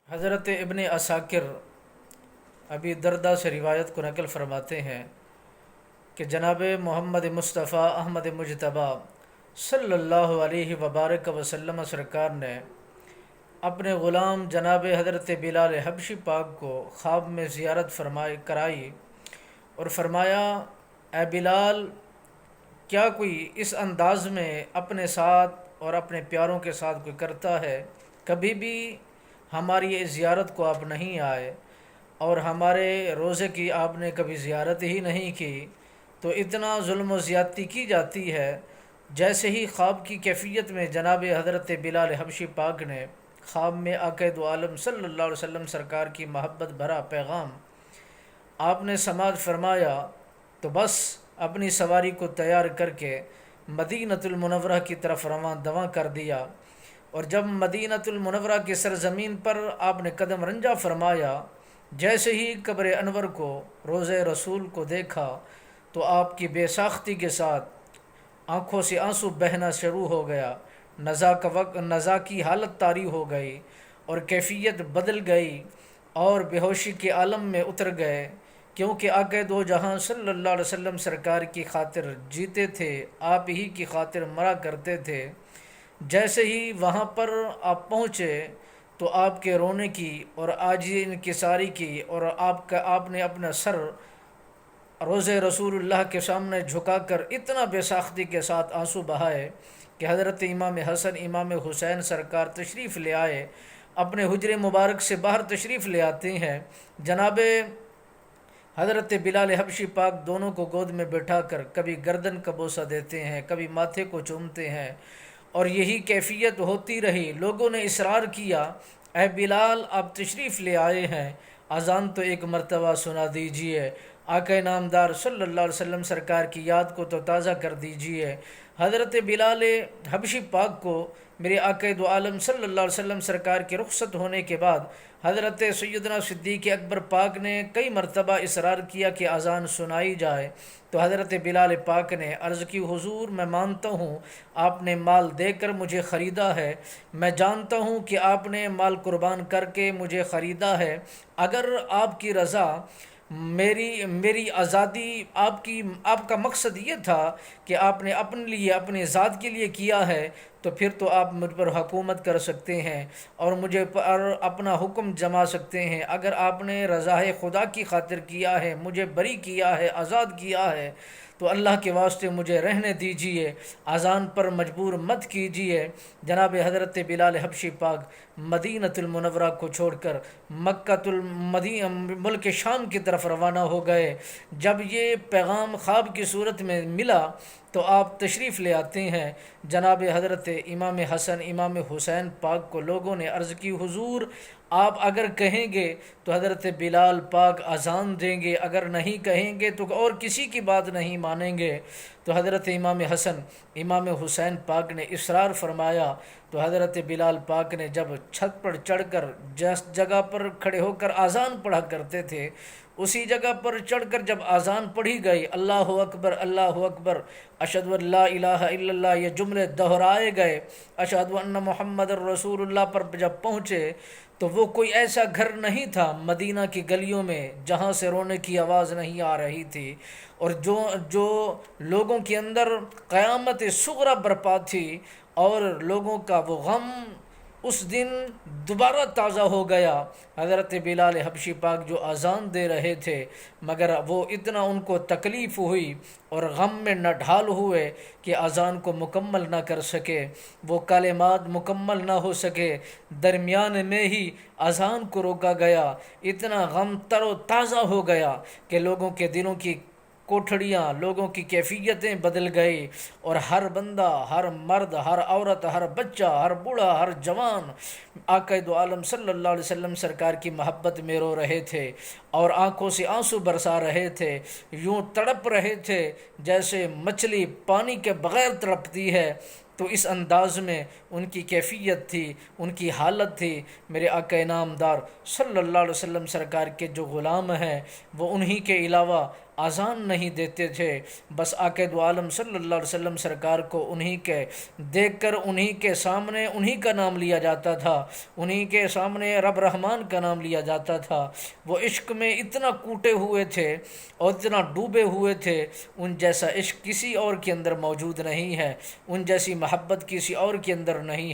حضرت ابن عساکر ابی دردہ سے روایت کو نقل فرماتے ہیں کہ جناب محمد مصطفیٰ احمد مجتبیٰ صلی اللہ علیہ وبارک وسلم سرکار نے اپنے غلام جناب حضرت بلال حبشی پاک کو خواب میں زیارت کرائی اور فرمایا، اے بلال، کیا کوئی اس انداز میں اپنے ساتھ اور اپنے پیاروں کے ساتھ کوئی کرتا ہے؟ کبھی بھی ہماری اس زیارت کو آپ نہیں آئے اور ہمارے روزے کی آپ نے کبھی زیارت ہی نہیں کی، تو اتنا ظلم و زیادتی کی جاتی ہے۔ جیسے ہی خواب کی کیفیت میں جناب حضرت بلال حبشی پاک نے خواب میں آقا دو عالم صلی اللہ علیہ وسلم سرکار کی محبت بھرا پیغام آپ نے سماعت فرمایا، تو بس اپنی سواری کو تیار کر کے مدینۃ المنورہ کی طرف رواں دواں کر دیا، اور جب مدینۃ المنورہ کی سرزمین پر آپ نے قدم رنجہ فرمایا، جیسے ہی قبر انور کو، روضہ رسول کو دیکھا تو آپ کی بے ساختی کے ساتھ آنکھوں سے آنسو بہنا شروع ہو گیا، نزا کی حالت طاری ہو گئی اور کیفیت بدل گئی اور بے ہوشی کے عالم میں اتر گئے، کیونکہ آقا دو جہاں صلی اللہ علیہ وسلم سرکار کی خاطر جیتے تھے، آپ ہی کی خاطر مرا کرتے تھے۔ جیسے ہی وہاں پر آپ پہنچے تو آپ کے رونے کی اور عاجزی انکساری کی، اور آپ نے اپنا سر روضہ رسول اللہ کے سامنے جھکا کر اتنا بے ساختی کے ساتھ آنسو بہائے کہ حضرت امام حسن امام حسین سرکار تشریف لے آئے، اپنے حجرے مبارک سے باہر تشریف لے آتے ہیں۔ جناب حضرت بلال حبشی پاک دونوں کو گود میں بٹھا کر کبھی گردن کا بوسہ دیتے ہیں، کبھی ماتھے کو چومتے ہیں، اور یہی کیفیت ہوتی رہی۔ لوگوں نے اصرار کیا، اے بلال، آپ تشریف لے آئے ہیں، اذان تو ایک مرتبہ سنا دیجئے، آقا نامدار صلی اللہ علیہ وسلم سرکار کی یاد کو تو تازہ کر دیجئے۔ حضرت بلال حبشی پاک کو میرے آقا دو عالم صلی اللہ علیہ وسلم سرکار کے رخصت ہونے کے بعد حضرت سیدنا صدیق اکبر پاک نے کئی مرتبہ اصرار کیا کہ اذان سنائی جائے، تو حضرت بلال پاک نے عرض کی، حضور، میں مانتا ہوں آپ نے مال دے کر مجھے خریدا ہے، میں جانتا ہوں کہ آپ نے مال قربان کر کے مجھے خریدا ہے، اگر آپ کی رضا میری آزادی، آپ کا مقصد یہ تھا کہ آپ نے اپنے لیے، اپنے ذات کے لیے کیا ہے، تو پھر تو آپ مجھ پر حکومت کر سکتے ہیں اور مجھے پر اپنا حکم جما سکتے ہیں۔ اگر آپ نے رضا خدا کی خاطر کیا ہے، مجھے بری کیا ہے، آزاد کیا ہے، تو اللہ کے واسطے مجھے رہنے دیجئے، اذان پر مجبور مت کیجئے۔ جناب حضرت بلال حبشی پاک مدینۃ المنورہ کو چھوڑ کر ملک شام کی طرف روانہ ہو گئے۔ جب یہ پیغام خواب کی صورت میں ملا تو آپ تشریف لے آتے ہیں۔ جناب حضرت امام حسن امام حسین پاک کو لوگوں نے عرض کی، حضور، آپ اگر کہیں گے تو حضرت بلال پاک اذان دیں گے، اگر نہیں کہیں گے تو اور کسی کی بات نہیں مانیں گے۔ تو حضرت امام حسن امام حسین پاک نے اصرار فرمایا، تو حضرت بلال پاک نے جب چھت پر چڑھ کر جس جگہ پر کھڑے ہو کر اذان پڑھا کرتے تھے، اسی جگہ پر چڑھ کر جب اذان پڑھی گئی، اللہ اکبر اللہ اکبر، اشہد ان لا الہ الا اللہ، یہ جملے دہرائے گئے، اشہد ان محمد الرسول اللہ پر جب پہنچے تو وہ کوئی ایسا گھر نہیں تھا مدینہ کی گلیوں میں جہاں سے رونے کی آواز نہیں آ رہی تھی، اور جو لوگوں کے اندر قیامت صغری برپا تھی، اور لوگوں کا وہ غم اس دن دوبارہ تازہ ہو گیا۔ حضرت بلال حبشی پاک جو اذان دے رہے تھے، مگر وہ اتنا ان کو تکلیف ہوئی اور غم میں نہ ڈھال ہوئے کہ اذان کو مکمل نہ کر سکے، وہ کلمات مکمل نہ ہو سکے، درمیان میں ہی اذان کو روکا گیا۔ اتنا غم تر و تازہ ہو گیا کہ لوگوں کے دلوں کی کوٹھڑیاں، لوگوں کی کیفیتیں بدل گئی، اور ہر بندہ، ہر مرد، ہر عورت، ہر بچہ، ہر بوڑھا، ہر جوان آقا دو عالم صلی اللہ علیہ وسلم سرکار کی محبت میں رو رہے تھے اور آنکھوں سے آنسو برسا رہے تھے، یوں تڑپ رہے تھے جیسے مچھلی پانی کے بغیر تڑپتی ہے۔ تو اس انداز میں ان کی کیفیت تھی، ان کی حالت تھی۔ میرے آقا نامدار صلی اللہ علیہ وسلم سرکار کے جو غلام ہیں، وہ انہی کے علاوہ اذان نہیں دیتے تھے، بس آقا دو عالم صلی اللہ علیہ وسلم سرکار کو انہی کے دیکھ کر انہی کے سامنے انہی کا نام لیا جاتا تھا، انہی کے سامنے رب رحمان کا نام لیا جاتا تھا۔ وہ عشق میں اتنا کوٹے ہوئے تھے اور اتنا ڈوبے ہوئے تھے، ان جیسا عشق کسی اور کے اندر موجود نہیں ہے، ان جیسی محبت کسی اور کے اندر نہیں ہے۔